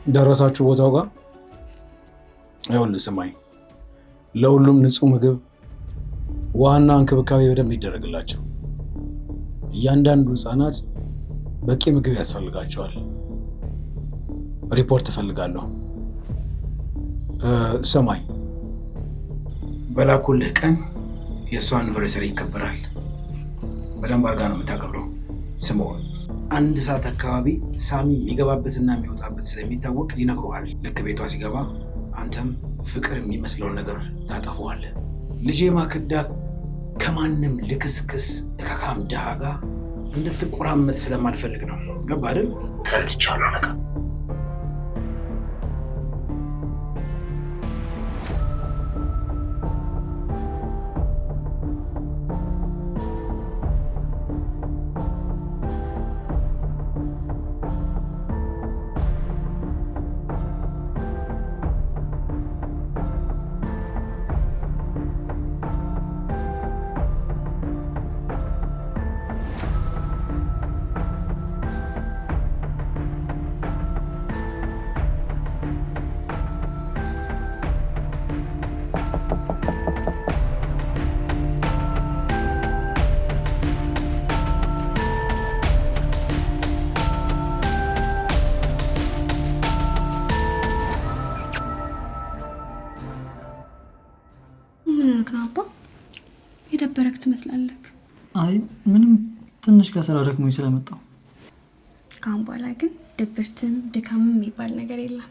ደረሳችሁ ቦታው ጋር? ይኸውልህ ስማኝ፣ ለሁሉም ንጹህ ምግብ፣ ውሃና እንክብካቤ በደንብ ይደረግላቸው። እያንዳንዱ ህፃናት በቂ ምግብ ያስፈልጋቸዋል። ሪፖርት እፈልጋለሁ። ሰማኝ፣ በላኩልህ ቀን የእሷ አኒቨርሰሪ ይከበራል። በደንብ አድርጋ ነው የምታከብረው። ስምዖን 1 ሰዓት አካባቢ ሳሚ የሚገባበትና የሚወጣበት ስለሚታወቅ ይነግረዋል። ልክ ቤቷ ሲገባ አንተም ፍቅር የሚመስለውን ነገር ታጠፈዋለህ። ልጄ ማክዳ ከማንም ልክስክስ እካካም ድሃ ጋር እንድትቆራመጥ ስለማልፈልግ ነው። ገባ አይደል? ተልቻለሁ ነገር የደበረክ ትመስላለህ። አይ ምንም ትንሽ ከስራ ደክሞኝ ስለመጣሁ። ካሁን በኋላ ግን ድብርትም ድካምም የሚባል ነገር የለም።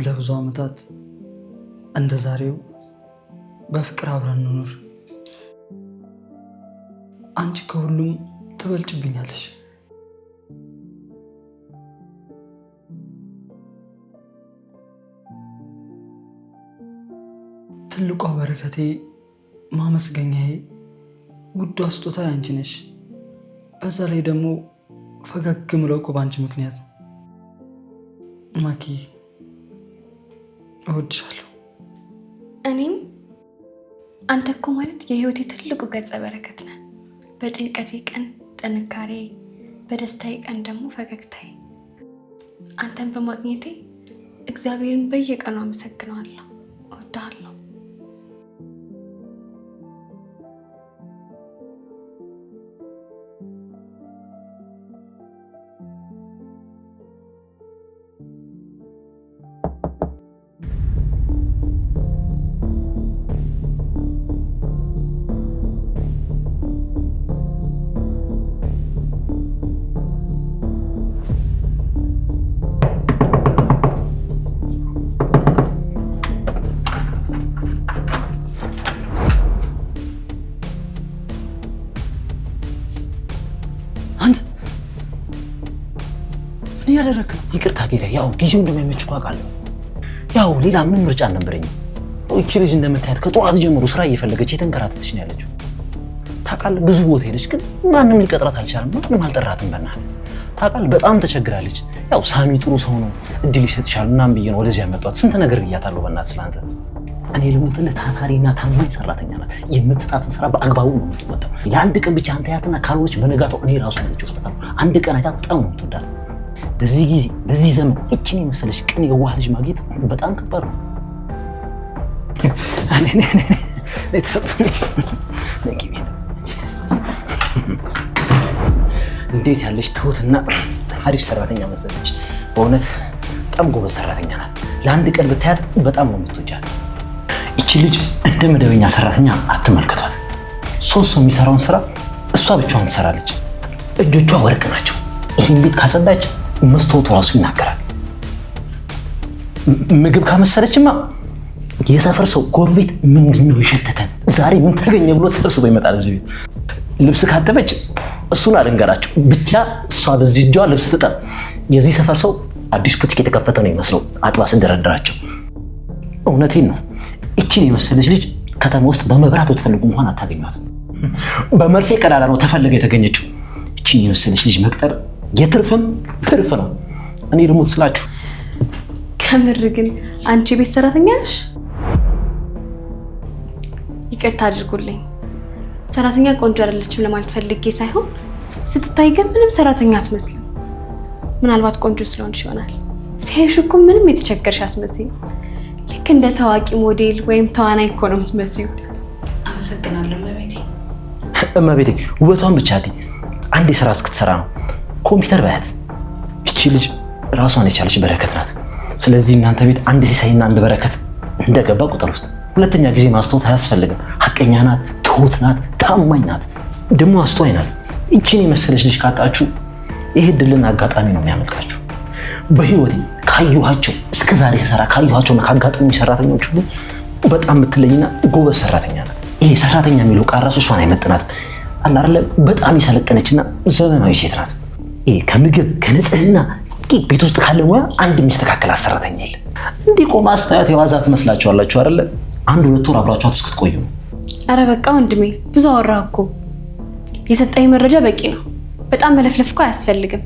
ለብዙ ዓመታት እንደ ዛሬው በፍቅር አብረን እንኖር። አንቺ ከሁሉም ትበልጭብኛለሽ። ትልቋ በረከቴ፣ ማመስገኛዬ፣ ውዷ ስጦታ አንቺ ነሽ። በዛ ላይ ደግሞ ፈገግ ምለው እኮ በአንቺ ምክንያት ነው። ማኪ እወድሻለሁ። እኔም አንተ እኮ ማለት የህይወቴ ትልቁ ገጸ በረከት ነህ። በጭንቀቴ ቀን ጥንካሬ፣ በደስታዬ ቀን ደግሞ ፈገግታዬ። አንተን በማግኘቴ እግዚአብሔርን በየቀኑ አመሰግነዋለሁ። እወድሃለሁ። ያደረክ ይቅርታ ጌታ፣ ያው ጊዜው እንደማይመች እኮ አውቃለሁ። ያው ሌላ ምን ምርጫ አልነበረኝም። እቺ ልጅ እንደምታያት ከጧት ጀምሮ ስራ እየፈለገች የተንከራተተች ነው ያለችው። ታውቃለህ ብዙ ቦታ ሄደች፣ ግን ማንም ሊቀጥራት አልቻለም። ማንም አልጠራትም። በእናትህ ታውቃለህ በጣም ተቸግራለች። ያው ሳሚ ጥሩ ሰው ነው እድል ይሰጥሻል ምናምን ብዬ ነው ወደዚህ ያመጣት። ስንት ነገር ብያታለሁ በእናትህ ስላንተ። እኔ ልሞትልህ ታታሪና ታማኝ ሰራተኛ ናት። የምትጣትን ስራ በአግባቡ ነው የምትወጣው። ለአንድ ቀን ብቻ አንተ ያትና ካልሆነች በነጋታው እኔ ራሱ ነው ወስደታለሁ። አንድ ቀን አይታት በጣም ነው የምትወዳት። በዚህ ጊዜ በዚህ ዘመን እቺን የመሰለች ቅን የዋህ ልጅ ማግኘት በጣም ከባድ ነው። እንዴት ያለች ትሁትና አሪፍ ሰራተኛ መሰለች። በእውነት በጣም ጎበዝ ሰራተኛ ናት። ለአንድ ቀን ብታያት በጣም ነው የምትወጃት። እቺ ልጅ እንደ መደበኛ ሰራተኛ አትመልከቷት። 3 ሰው የሚሰራውን ስራ እሷ ብቻዋን ትሰራለች። እጆቿ ወርቅ ናቸው። ይህን ቤት ካጸዳች መስታወቱ ራሱ ይናገራል። ምግብ ካመሰለችማ የሰፈር ሰው ጎረቤት ምንድነው የሸተተን ዛሬ ምን ተገኘ ብሎ ተሰብስቦ ይመጣል እዚህ ቤት። ልብስ ካጠበች እሱን አልንገራችሁ ብቻ እሷ በዚህ እጇ ልብስ ትጠብ። የዚህ ሰፈር ሰው አዲስ ቡቲክ የተከፈተ ነው ይመስለው አጥባ ስንደረድራቸው። እውነቴን ነው። እቺን የመሰለች ልጅ ከተማ ውስጥ በመብራት ብትፈልጉ እንኳን አታገኟት። በመርፌ ቀዳዳ ነው ተፈልገ የተገኘችው። እቺን የመሰለች ልጅ መቅጠር የትርፍም ትርፍ ነው። እኔ ደግሞ ስላችሁ ከምር ግን አንቺ ቤት ሰራተኛ ነሽ? ይቅርታ አድርጉልኝ። ሰራተኛ ቆንጆ አይደለችም ለማለት ፈልጌ ሳይሆን ስትታይ ግን ምንም ሰራተኛ አትመስልም። ምናልባት ቆንጆ ስለሆንሽ ይሆናል። ሲያዩሽ እኮ ምንም የተቸገርሽ አትመስይም። ልክ እንደ ታዋቂ ሞዴል ወይም ተዋናይ እኮ ነው የምትመስይው። አመሰግናለሁ እመቤቴ። እመቤቴ ውበቷን ብቻ አንድ ስራ እስክትሰራ ነው። ኮምፒውተር ባያት። እቺ ልጅ ራሷን የቻለች በረከት ናት። ስለዚህ እናንተ ቤት አንድ ሲሳይና አንድ በረከት እንደገባ ቁጥር ውስጥ ሁለተኛ ጊዜ ማስታወት አያስፈልግም። ሐቀኛ ናት፣ ትሁት ናት፣ ታማኝ ናት፣ ደግሞ አስተዋይ ናት። እቺን የመሰለች ልጅ ካጣችሁ ይሄ ድልን አጋጣሚ ነው የሚያመልጣችሁ። በህይወቴ ካየኋቸው እስከዛሬ ስሰራ ካየኋቸውና ካጋጠሙኝ ሰራተኞች ሁሉ በጣም የምትለኝና ጎበዝ ሰራተኛ ናት። ይሄ ሰራተኛ የሚለው ቃል ራሱ እሷን አይመጥናት አለ አይደለ? በጣም የሰለጠነችና ዘመናዊ ሴት ናት። ይሄ ከምግብ ከንጽህና ቤት ውስጥ ካለ ሙያ አንድ የሚስተካከል ሰራተኛ የለም። እንዲህ ቆማ አስተያየት የዋዛ ትመስላችኋላችሁ አይደለ? 1-2 ወር አብራችኋት እስክትቆዩ ነው። አረ በቃ ወንድሜ ብዙ አወራህ እኮ። የሰጠኝ መረጃ በቂ ነው። በጣም መለፍለፍ እኮ አያስፈልግም።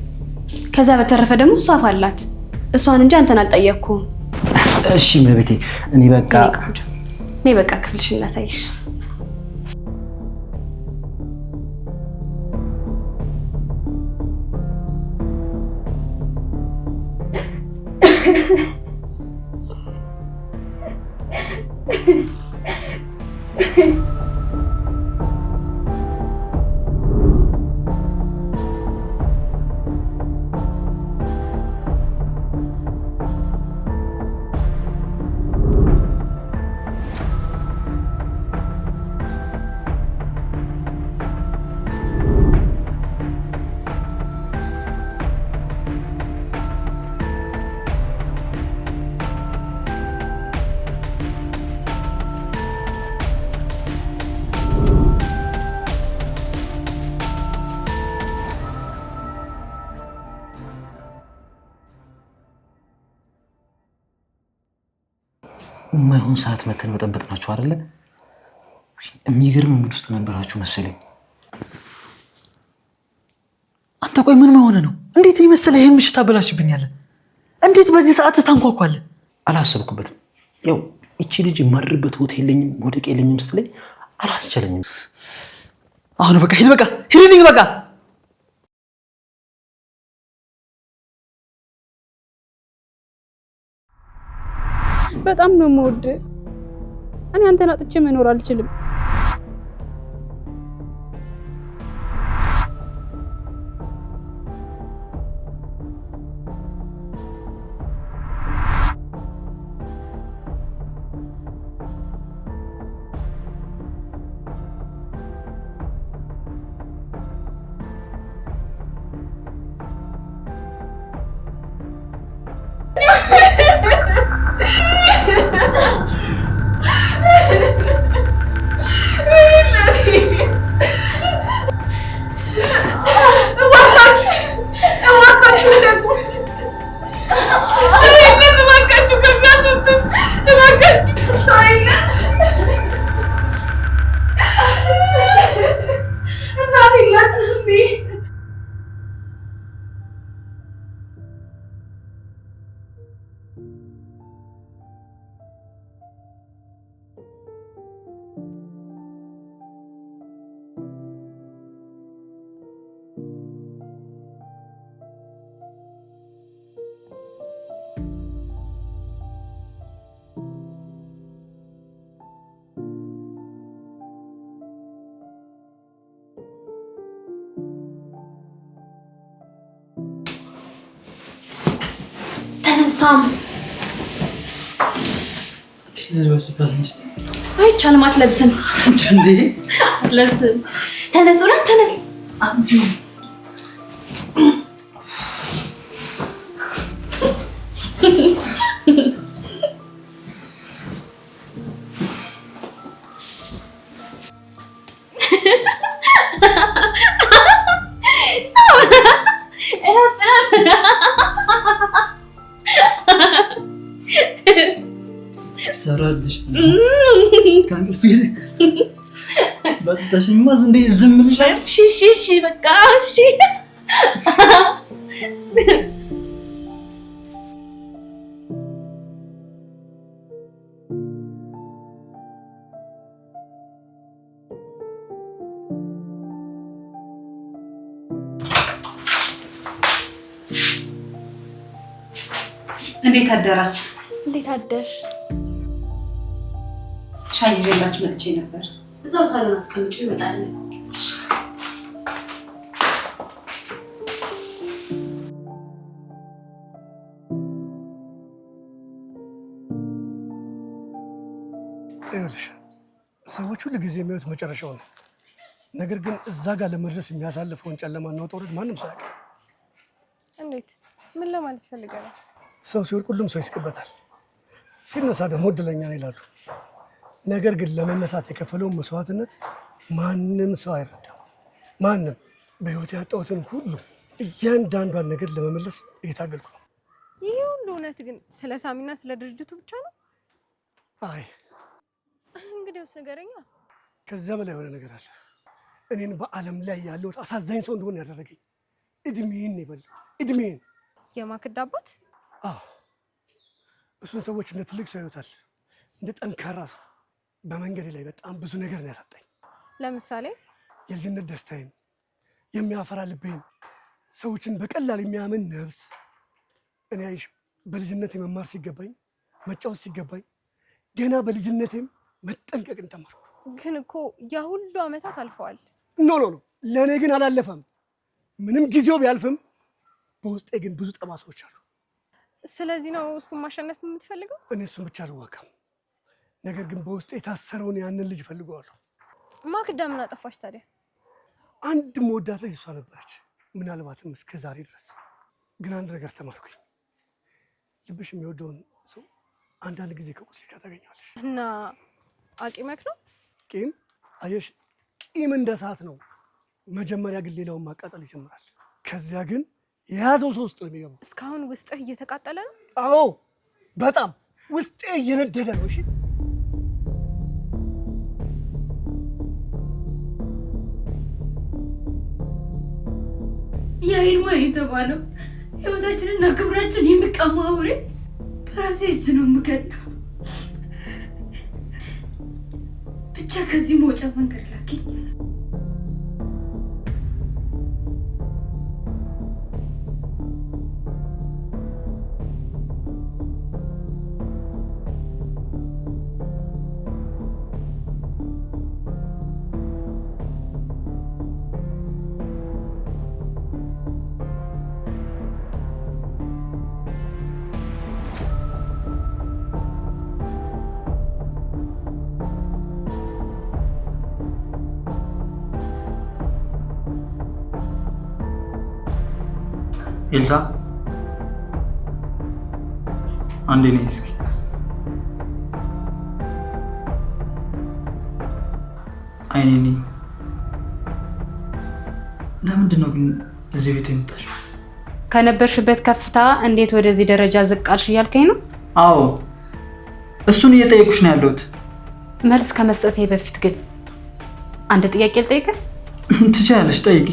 ከዛ በተረፈ ደግሞ እሷ አፋላት እሷን እንጂ አንተን አልጠየቅኩም። እሺ መቤቴ እኔ በቃ ክፍልሽን ላሳይሽ። የማይሆን ሰዓት መተን መጠበቅናችሁ አይደለ? የሚገርም ሙድ ውስጥ ነበራችሁ መሰለኝ። አንተ ቆይ ምን ሆነ ነው? እንዴት ይመስል ይሄን ምሽት አበላሽብኛለህ? እንዴት በዚህ ሰዓት ታንኳኳለህ? አላሰብኩበትም። ያው እቺ ልጅ የማድርበት ሆቴል የለኝም ወደቅ የለኝም ስትለኝ አላስቻለኝም። አሁን በቃ ሂድልኝ በቃ። በጣም ነው የምወድህ። እኔ አንተን አጥቼ መኖር አልችልም። እባካችሁ ከዛ ስትም እባካችሁ ሳም አይቻልም። አትለብስም እንዴ? አትለብስም። ተነስ፣ እውነት ተነስ። ሰራልሽ ካንግል በጣሽማ እንዴ ዝም ብለሽ አይደል? እሺ በቃ እሺ። እንዴት አደራችሁ? እንዴት አደርሽ? ሻይ ይዤላችሁ መጥቼ ነበር። እዛው ሳሎን አስቀምጪ፣ ይመጣል። ይኸውልሽ ሰዎች ሁሉ ጊዜ የሚያዩት መጨረሻው ነው። ነገር ግን እዛ ጋር ለመድረስ የሚያሳልፈውን ጨለማና ውጣ ውረድ ማንም ሰው ያውቃል። እንዴት? ምን ለማለት ፈልገህ ነው? ሰው ሲወድቅ ሁሉም ሰው ይስቅበታል፣ ሲነሳ ደግሞ እድለኛ ነው ይላሉ። ነገር ግን ለመነሳት የከፈለውን መስዋዕትነት ማንም ሰው አይረዳም። ማንም በህይወት ያጣሁትን ሁሉ እያንዳንዷን ነገር ለመመለስ እየታገልኩ ነው። ይህ ሁሉ እውነት ግን ስለ ሳሚና ስለ ድርጅቱ ብቻ ነው? አይ እንግዲያውስ ንገረኛ። ከዚያ በላይ የሆነ ነገር አለ። እኔን በዓለም ላይ ያለሁት አሳዛኝ ሰው እንደሆነ ያደረገኝ እድሜን የበላው እድሜን። የማክዳ አባት? አዎ እሱን ሰዎች እንደ ትልቅ ሰው ያዩታል፣ እንደ ጠንካራ ሰው። በመንገዴ ላይ በጣም ብዙ ነገር ነው ያሳጣኝ። ለምሳሌ የልጅነት ደስታዬን፣ የሚያፈራ ልቤን፣ ሰዎችን በቀላል የሚያምን ነፍስ። እኔ አይሽ በልጅነቴ መማር ሲገባኝ፣ መጫወት ሲገባኝ ገና በልጅነቴም መጠንቀቅን ተማርኩ። ግን እኮ ያ ሁሉ ዓመታት አልፈዋል። ኖ ለእኔ ግን አላለፈም። ምንም ጊዜው ቢያልፍም በውስጤ ግን ብዙ ጠባሳዎች አሉ። ስለዚህ ነው እሱን ማሸነፍ የምትፈልገው? እኔ እሱን ብቻ አልዋጋም፣ ነገር ግን በውስጤ የታሰረውን ያንን ልጅ እፈልገዋለሁ። ማክዳ ምን አጠፋች ታዲያ? አንድ መወዳት ልጅ እሷ ነበረች፣ ምናልባትም እስከ ዛሬ ድረስ። ግን አንድ ነገር ተማርኩኝ። ልብሽ የሚወደውን ሰው አንዳንድ ጊዜ ከቁስል ጋር ታገኘዋለሽ። እና አቂመክ ነው? ቂም አየሽ፣ ቂም እንደ እሳት ነው። መጀመሪያ ግን ሌላውን ማቃጠል ይጀምራል። ከዚያ ግን የያዘው ሰው ውስጥ ነው የሚገባው። እስካሁን ውስጥህ እየተቃጠለ ነው? አዎ በጣም ውስጤ እየነደደ ነው። እሺ የአይንማ የተባለው ህይወታችንና ክብራችን የሚቀማ አውሬ በራሴ እጅ ነው የምገድለው። ብቻ ከዚህ መውጫ መንገድ ላኪኝ። ኤልሳ አንዴ ነይ እስኪ። አይኔ ነኝ። ለምንድን ነው ግን እዚህ ቤት የመጣሽው? ከነበርሽበት ከፍታ እንዴት ወደዚህ ደረጃ ዝቅ አልሽ እያልከኝ ነው? አዎ እሱን እየጠየኩሽ ነው ያለሁት። መልስ ከመስጠቴ በፊት ግን አንድ ጥያቄ ልጠይቅህ? ትችያለሽ፣ ጠይቂ።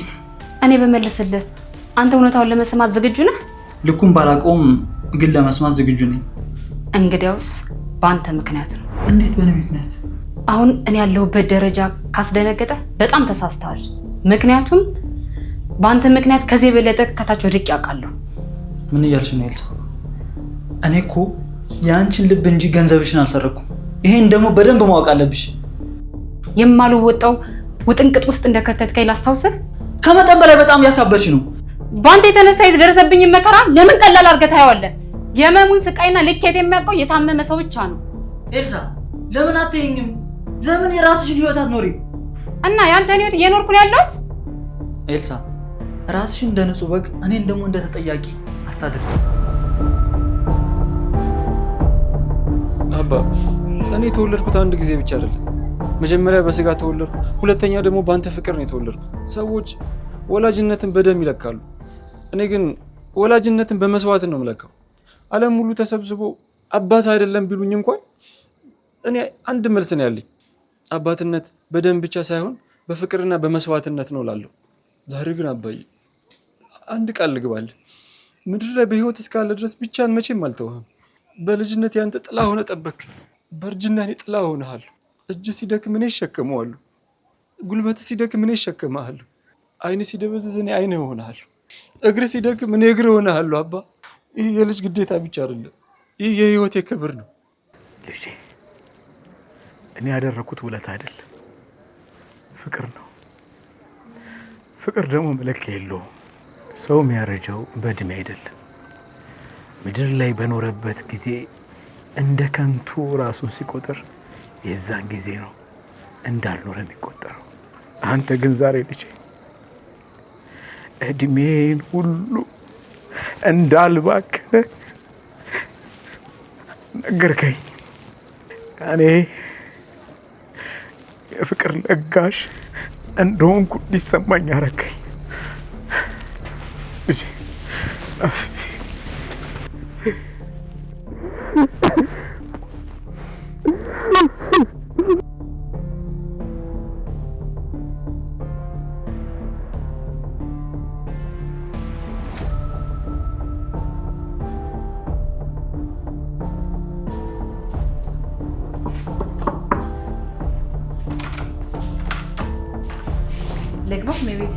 እኔ በመለስልህ አንተ እውነታውን ለመስማት ዝግጁ ነህ? ልኩን ባላውቀውም ግን ለመስማት ዝግጁ ነኝ። እንግዲያውስ በአንተ ምክንያት ነው። እንዴት በእኔ ምክንያት? አሁን እኔ ያለሁበት ደረጃ ካስደነገጠ በጣም ተሳስተዋል። ምክንያቱም በአንተ ምክንያት ከዚህ የበለጠ ከታች ወድቄ አውቃለሁ። ምን እያልሽ ነው ኤልሳ? እኔ እኮ የአንቺን ልብ እንጂ ገንዘብሽን አልሰረኩም። ይሄን ደግሞ በደንብ ማወቅ አለብሽ። የማልወጣው ውጥንቅጥ ውስጥ እንደከተትከኝ ላስታውስህ። ከመጠን በላይ በጣም ያካበሽ ነው። በአንተ የተነሳ የተደረሰብኝ መከራ ለምን ቀላል አድርገህ ታየዋለህ? የህመሙን ስቃይና ልኬት የሚያውቀው የታመመ ሰው ብቻ ነው። ኤልሳ ለምን አትይኝም? ለምን የራስሽን ህይወት አትኖሪም? እና ያንተን ህይወት እየኖርኩ ነው ያለሁት። ኤልሳ ራስሽን እንደ ንጹህ በግ እኔን ደግሞ እንደ ተጠያቂ አታድርጊ። አባ እኔ የተወለድኩት አንድ ጊዜ ብቻ አይደለም። መጀመሪያ በስጋ ተወለድኩ፣ ሁለተኛ ደግሞ በአንተ ፍቅር ነው የተወለድኩት። ሰዎች ወላጅነትን በደም ይለካሉ። እኔ ግን ወላጅነትን በመስዋዕትን ነው የምለካው። ዓለም ሁሉ ተሰብስቦ አባት አይደለም ቢሉኝ እንኳን እኔ አንድ መልስ ነው ያለኝ። አባትነት በደም ብቻ ሳይሆን በፍቅርና በመስዋዕትነት ነው እላለሁ። ዛሬ ግን አባዬ አንድ ቃል ልግባልህ። ምድር ላይ በህይወት እስካለ ድረስ ብቻን መቼም አልተውህም። በልጅነት ያንተ ጥላ ሆነ ጠበክ፣ በእርጅና እኔ ጥላ ሆነሃለሁ። እጅ ሲደክም እኔ እሸከመዋለሁ፣ ጉልበት ሲደክም እኔ እሸከመሃለሁ፣ አይን ሲደበዝዝ እኔ አይን እሆንሃለሁ፣ እግር ሲደክም እኔ እግር እሆንሃለሁ። አባ ይህ የልጅ ግዴታ ብቻ አይደለም፣ ይህ የህይወቴ ክብር ነው። ልጄ እኔ ያደረኩት ውለታ አይደለም፣ ፍቅር ነው። ፍቅር ደግሞ መለኪያ የለውም። ሰው የሚያረጀው በእድሜ አይደለም፣ ምድር ላይ በኖረበት ጊዜ እንደ ከንቱ ራሱን ሲቆጥር የዛን ጊዜ ነው እንዳልኖረ የሚቆጠረው። አንተ ግን ዛሬ ልጄ እድሜን ሁሉ እንዳልባከነ ነገርከኝ። እኔ የፍቅር ለጋሽ እንደሆንኩ እንዲሰማኝ አረከኝ። ልጄ እስቲ ልግባ ቤቴ።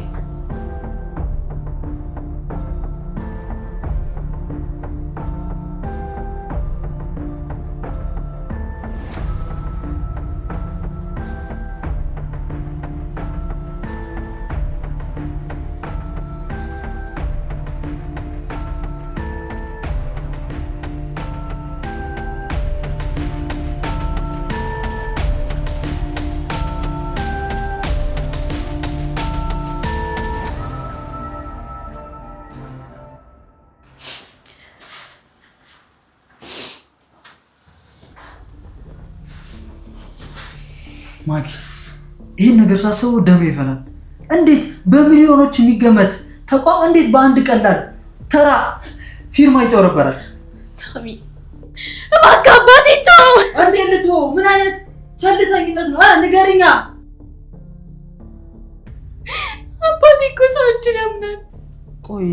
ማኪ ይህን ነገር ሳስበው ደሜ ይፈላል። እንዴት በሚሊዮኖች የሚገመት ተቋም እንዴት በአንድ ቀላል ተራ ፊርማ ይጨበረበራል? ሳሚ እባክህ አባቴ ተው። እንዴት ልተው? ምን አይነት ቸልተኝነት ነው? ንገሪኛ። አባቴ እኮ ሰዎችን ያምናል። ቆይ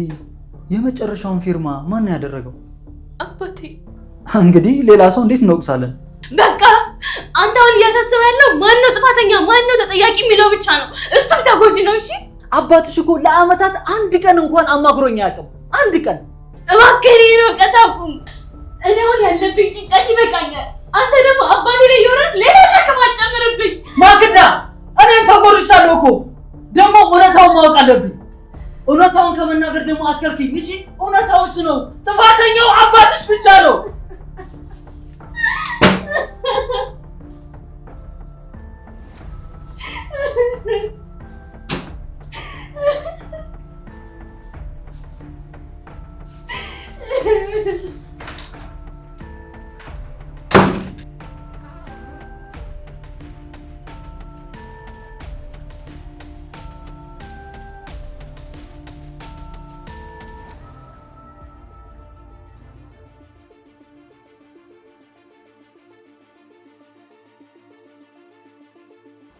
የመጨረሻውን ፊርማ ማን ያደረገው? አባቴ። እንግዲህ ሌላ ሰው እንዴት እንወቅሳለን? በቃ አንተ አሁን እያሳሰበ ያለው ማነው ጥፋተኛ ማነው ተጠያቂ የሚለው ብቻ ነው። እሱም ተጎጂ ነው። እሺ አባትሽ እኮ ለአመታት አንድ ቀን እንኳን አማክሮኝ አያውቅም። አንድ ቀን። እባክህ እኔን ወቀሳ አቁም። እኔ አሁን ያለብኝ ጭንቀት ይበቃኛል። አንተ ደግሞ አባቴ ላይ የወረድ ሌላ ሸክም አትጨምርብኝ። ማክዳ እኔም ተጎድቻለሁ እኮ። ደግሞ እውነታውን ማወቅ አለብኝ። እውነታውን ከመናገር ደግሞ አትከልክኝ። እሺ እውነታው እሱ ነው። ጥፋተኛው አባትሽ ብቻ ነው።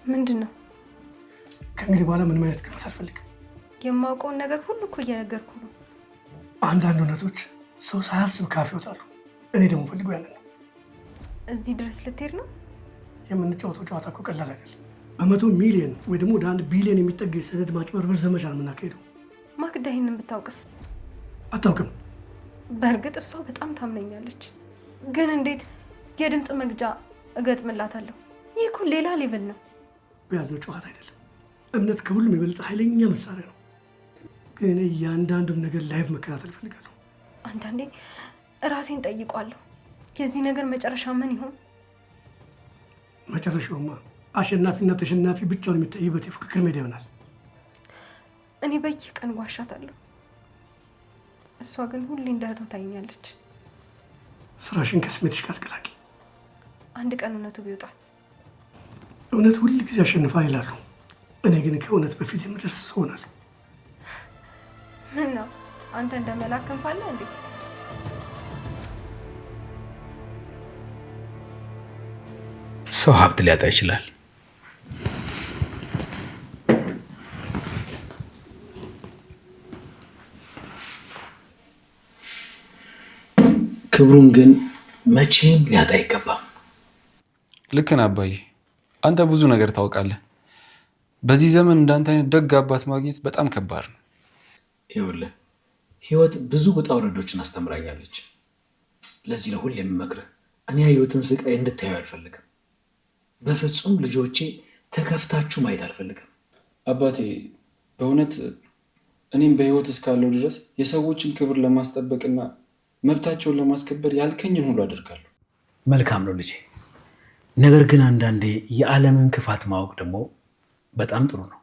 ምንድን ነው? ከእንግዲህ በኋላ ምንም አይነት ግምት አልፈልግም። የማውቀውን ነገር ሁሉ እኮ እየነገርኩ ነው። አንዳንድ እውነቶች ሰው ሳያስብ ካፌ ይወጣሉ። እኔ ደግሞ ፈልገው ያንን ነው። እዚህ ድረስ ልትሄድ ነው? የምንጫወተው ጨዋታ እኮ ቀላል አይደለም። በመቶ ሚሊዮን ወይ ደግሞ ወደ 1 ቢሊዮን የሚጠጋ የሰነድ ማጭበርበር ዘመቻ ነው የምናካሄደው። ማክዳ ይህንን ብታውቅስ? አታውቅም። በእርግጥ እሷ በጣም ታምነኛለች፣ ግን እንዴት የድምፅ መግጃ እገጥምላታለሁ? ይህ እኮ ሌላ ሌቭል ነው። በያዝነው ጨዋታ አይደለም። እምነት ከሁሉም የበለጠ ኃይለኛ መሳሪያ ነው። ግን እኔ እያንዳንዱን ነገር ላይቭ መከታተል እፈልጋለሁ። አንዳንዴ ራሴን ጠይቋለሁ፣ የዚህ ነገር መጨረሻ ምን ይሆን? መጨረሻውማ አሸናፊና ተሸናፊ ብቻውን የሚታይበት የፉክክር ሜዳ ይሆናል። እኔ በየቀን ዋሻታለሁ፣ እሷ ግን ሁሌ እንደ እህቷ ታይኛለች። ስራሽን ከስሜትሽ ጋር አትቀላቂ። አንድ ቀን እውነቱ ቢወጣት? እውነት ሁል ጊዜ ያሸንፋል ይላሉ። እኔ ግን ከእውነት በፊት የምደርስ ሰው ሆናለሁ። ምን ነው አንተ እንደ መላክ ክንፋለህ እንዴ? ሰው ሀብት ሊያጣ ይችላል። ክብሩን ግን መቼም ሊያጣ አይገባም። ልክ ነህ አባዬ፣ አንተ ብዙ ነገር ታውቃለህ። በዚህ ዘመን እንዳንተ አይነት ደግ አባት ማግኘት በጣም ከባድ ነው። ይኸውልህ ህይወት ብዙ ውጣ ውረዶችን አስተምራኛለች። ለዚህ ነው ሁሌ የምመክርህ፣ እኔ ያየሁትን ስቃይ እንድታየው አልፈልግም። በፍጹም ልጆቼ ተከፍታችሁ ማየት አልፈልግም። አባቴ በእውነት እኔም በህይወት እስካለው ድረስ የሰዎችን ክብር ለማስጠበቅና መብታቸውን ለማስከበር ያልከኝን ሁሉ አደርጋለሁ። መልካም ነው ልጄ። ነገር ግን አንዳንዴ የዓለምን ክፋት ማወቅ ደግሞ በጣም ጥሩ ነው።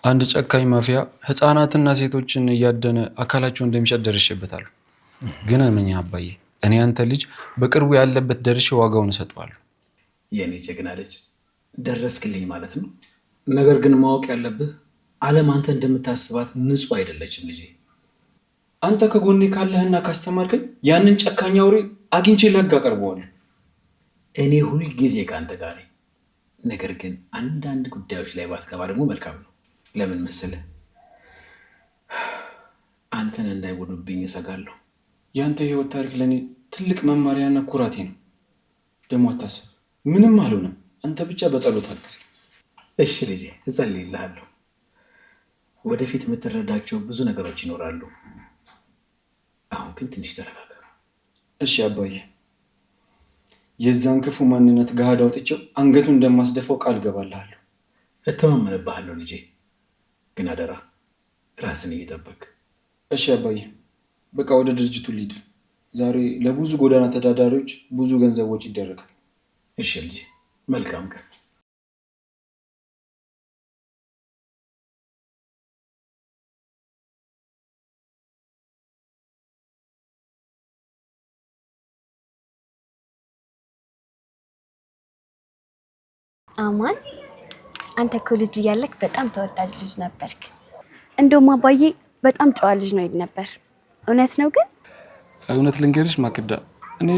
አንድ ጨካኝ ማፊያ ህፃናትና ሴቶችን እያደነ አካላቸውን እንደሚሸጥ ደርሼበታለሁ። ግን እመኛ አባዬ፣ እኔ አንተ ልጅ በቅርቡ ያለበት ደርሼ ዋጋውን እሰጠዋለሁ። የእኔ ጀግና ልጅ ደረስክልኝ ማለት ነው። ነገር ግን ማወቅ ያለብህ ዓለም አንተ እንደምታስባት ንጹህ አይደለችም ልጄ። አንተ ከጎኔ ካለህና ካስተማርከኝ ያንን ጨካኝ አውሬ አግኝቼ ለህግ አቀርበዋለሁ። እኔ ሁል ጊዜ ከአንተ ጋር ነኝ። ነገር ግን አንዳንድ ጉዳዮች ላይ ባትገባ ደግሞ መልካም ነው። ለምን መሰለህ? አንተን እንዳይጎዱብኝ እሰጋለሁ። ያንተ የህይወት ታሪክ ለእኔ ትልቅ መማሪያና ኩራቴ ነው። ደግሞ አታስብ፣ ምንም አልሆነም። አንተ ብቻ በጸሎት አግዘኝ። እሺ ልጄ፣ እጸልይልሃለሁ። ወደፊት የምትረዳቸው ብዙ ነገሮች ይኖራሉ። አሁን ግን ትንሽ ተረጋጋ። እሺ አባዬ፣ የዛን ክፉ ማንነት ገሃድ አውጥቼው አንገቱን እንደማስደፋው ቃል ገባልሃለሁ። እተማመንብሃለሁ ልጄ፣ ግን አደራ ራስን እየጠበቅ። እሺ አባዬ፣ በቃ ወደ ድርጅቱ ልሂድ። ዛሬ ለብዙ ጎዳና ተዳዳሪዎች ብዙ ገንዘቦች ይደረጋል። እሺ ልጄ፣ መልካም ቀን። አማን፣ አንተ እኮ ልጅ እያለክ በጣም ተወዳጅ ልጅ ነበርክ። እንደውም አባዬ በጣም ጨዋ ልጅ ነው ይል ነበር። እውነት ነው? ግን እውነት ልንገርሽ ማክዳ፣ እኔ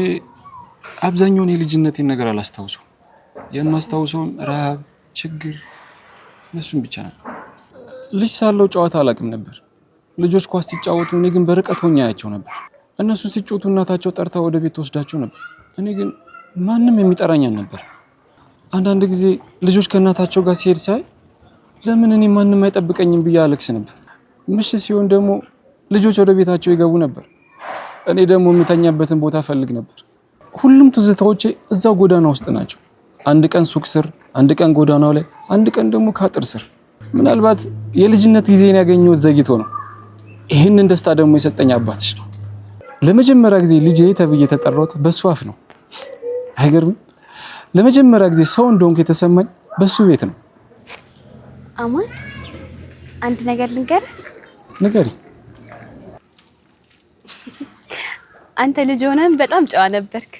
አብዛኛውን የልጅነቴን ነገር አላስታውሰው። የማስታውሰውም ረሃብ፣ ችግር፣ እነሱም ብቻ ነው። ልጅ ሳለው ጨዋታ አላውቅም ነበር። ልጆች ኳስ ሲጫወቱ እኔ ግን በርቀት ሆኜ አያቸው ነበር። እነሱ ሲጫወቱ እናታቸው ጠርታ ወደ ቤት ወስዳቸው ነበር። እኔ ግን ማንም የሚጠራኝ አልነበር። አንዳንድ ጊዜ ልጆች ከእናታቸው ጋር ሲሄድ ሳይ ለምን እኔ ማንም አይጠብቀኝም ብዬ አለቅስ ነበር። ምሽት ሲሆን ደግሞ ልጆች ወደ ቤታቸው ይገቡ ነበር። እኔ ደግሞ የምተኛበትን ቦታ ፈልግ ነበር። ሁሉም ትዝታዎቼ እዛው ጎዳና ውስጥ ናቸው። አንድ ቀን ሱቅ ስር፣ አንድ ቀን ጎዳናው ላይ፣ አንድ ቀን ደግሞ ከአጥር ስር። ምናልባት የልጅነት ጊዜን ያገኘሁት ዘግይቶ ነው። ይህንን ደስታ ደግሞ የሰጠኝ አባትሽ ነው። ለመጀመሪያ ጊዜ ልጄ ተብዬ የተጠራሁት በሱ አፍ ነው። አይገርምም? ለመጀመሪያ ጊዜ ሰው እንደሆንኩ የተሰማኝ በሱ ቤት ነው። አማን፣ አንድ ነገር ልንገርህ። ንገሪ። አንተ ልጅ ሆነህም በጣም ጨዋ ነበርክ።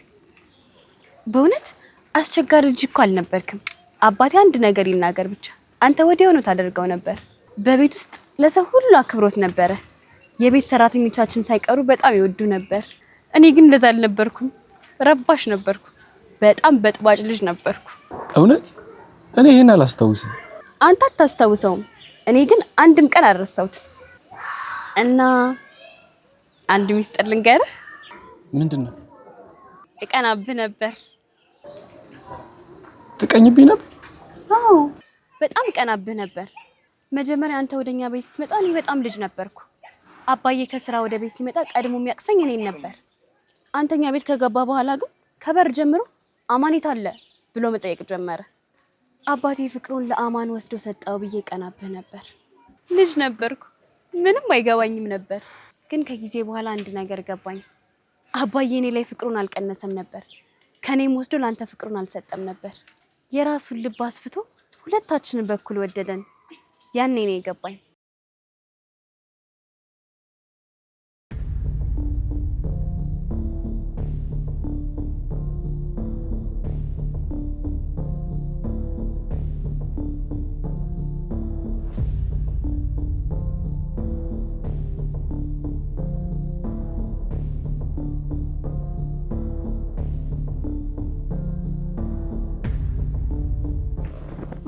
በእውነት አስቸጋሪ ልጅ እኮ አልነበርክም። አባቴ አንድ ነገር ይናገር ብቻ አንተ ወዲያውኑ ታደርገው ነበር። በቤት ውስጥ ለሰው ሁሉ አክብሮት ነበረ። የቤት ሰራተኞቻችን ሳይቀሩ በጣም ይወዱ ነበር። እኔ ግን እንደዛ አልነበርኩም። ረባሽ ነበርኩ። በጣም በጥባጭ ልጅ ነበርኩ። እውነት? እኔ ይሄን አላስታውስም። አንተ አታስታውሰውም፣ እኔ ግን አንድም ቀን አልረሳሁትም። እና አንድ ሚስጥር ልንገርህ። ምንድነው? እቀናብህ ነበር። ትቀኝብኝ ነበር? አዎ በጣም እቀናብህ ነበር። መጀመሪያ አንተ ወደኛ ቤት ስትመጣ እኔ በጣም ልጅ ነበርኩ። አባዬ ከስራ ወደ ቤት ሲመጣ ቀድሞ የሚያቅፈኝ እኔን ነበር። አንተኛ ቤት ከገባ በኋላ ግን ከበር ጀምሮ አማኔት አለ ብሎ መጠየቅ ጀመረ። አባቴ ፍቅሩን ለአማን ወስዶ ሰጠው ብዬ እቀናብህ ነበር። ልጅ ነበርኩ፣ ምንም አይገባኝም ነበር። ግን ከጊዜ በኋላ አንድ ነገር ገባኝ። አባዬ እኔ ላይ ፍቅሩን አልቀነሰም ነበር፣ ከኔም ወስዶ ላንተ ፍቅሩን አልሰጠም ነበር። የራሱን ልብ አስፍቶ ሁለታችንን በኩል ወደደን። ያኔ ነው የገባኝ።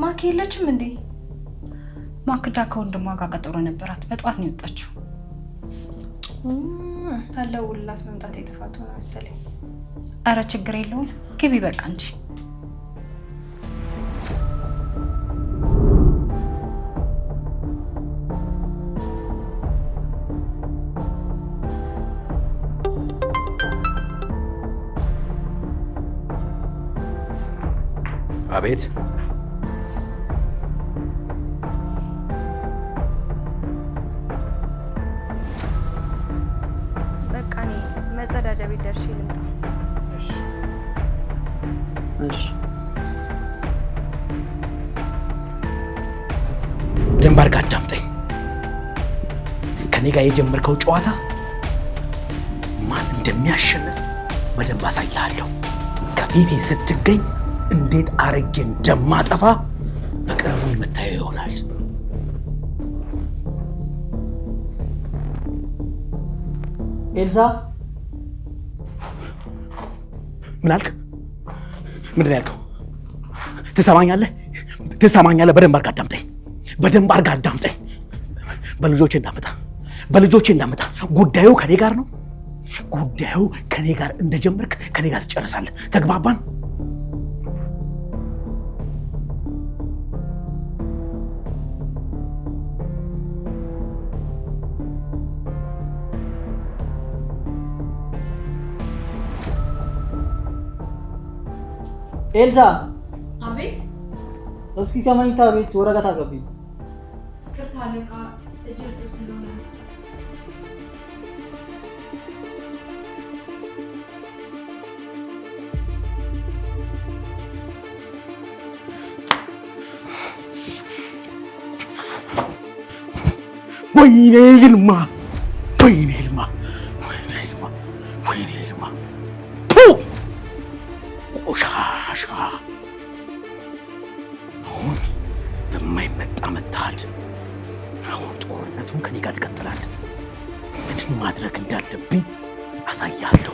ማኪ የለችም እንዴ? ማክዳ ከወንድሟ ጋር ቀጠሮ ነበራት። በጠዋት ነው የወጣችው። ሳለውላት መምጣት የተፋቱ ነው መሰለኝ። አረ ችግር የለውም ግቢ በቃ እንጂ። አቤት። በቃ እኔ መጸዳጃ ቤት ደርሼ ልምጣ። እሺ። በደንብ አድርገህ አዳምጠኝ። ከኔ ጋር የጀመርከው ጨዋታ ማን እንደሚያሸንፍ በደንብ አሳያለሁ። ከፊቴ ስትገኝ እንዴት አረጌ እንደማጠፋ በቅርቡ የምታየው ይሆናል። ኤልሳ ምን አልክ? ምንድን ነው ያልከው? ትሰማኛለህ? በደንብ አድርገህ አዳምጠኝ። በደንብ አድርገህ አዳምጠኝ። በልጆቼ እንዳመጣ ጉዳዩ ከኔ ጋር ነው። ጉዳዩ ከኔ ጋር እንደጀመርክ ከኔ ጋር ትጨርሳለህ። ተግባባን? ኤልሳ። አቤት። እስኪ ከመኝታ ቤት ወረቀት አቀብኝ። ይቅርታ አለቃ፣ እጅግ ስለሆነ ወይኔ ይልማ ቆሻሻ። አሁን በማይመጣ መታል። አሁን ጦርነቱን ከኔ ጋር ትቀጥላለህ። ምን ማድረግ እንዳለብኝ አሳያለሁ።